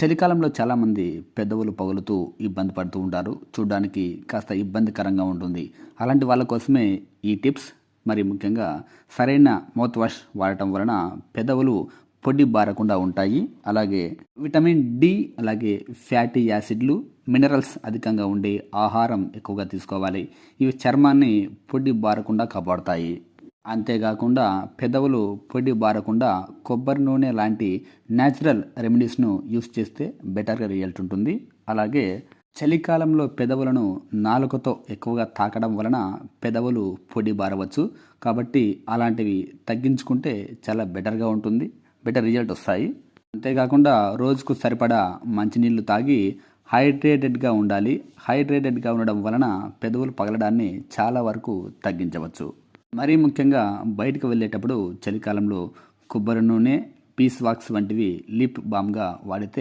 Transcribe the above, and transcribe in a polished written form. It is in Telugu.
చలికాలంలో చాలామంది పెదవులు పగులుతూ ఇబ్బంది పడుతూ ఉంటారు. చూడ్డానికి కాస్త ఇబ్బందికరంగా ఉంటుంది. అలాంటి వాళ్ళ కోసమే ఈ టిప్స్. మరి ముఖ్యంగా సరైన మౌత్ వాష్ వాడటం వలన పెదవులు పొడి బారకుండా ఉంటాయి. అలాగే విటమిన్ డి, అలాగే ఫ్యాటీ యాసిడ్లు, మినరల్స్ అధికంగా ఉండే ఆహారం ఎక్కువగా తీసుకోవాలి. ఇవి చర్మాన్ని పొడి బారకుండా కాపాడుతాయి. అంతేకాకుండా పెదవులు పొడి బారకుండా కొబ్బరి నూనె లాంటి న్యాచురల్ రెమెడీస్ను యూస్ చేస్తే బెటర్గా రిజల్ట్ ఉంటుంది. అలాగే చలికాలంలో పెదవులను నాలుకతో ఎక్కువగా తాకడం వలన పెదవులు పొడి బారవచ్చు. కాబట్టి అలాంటివి తగ్గించుకుంటే చాలా బెటర్గా ఉంటుంది, బెటర్ రిజల్ట్ వస్తాయి. అంతేకాకుండా రోజుకు సరిపడా మంచినీళ్ళు తాగి హైడ్రేటెడ్గా ఉండాలి. హైడ్రేటెడ్గా ఉండడం వలన పెదవులు పగలడాన్ని చాలా వరకు తగ్గించవచ్చు. మరీ ముఖ్యంగా బయటకు వెళ్ళేటప్పుడు చలికాలంలో కొబ్బరి నూనె, పీస్ వాక్స్ వంటివి లిప్ బామ్గా వాడితే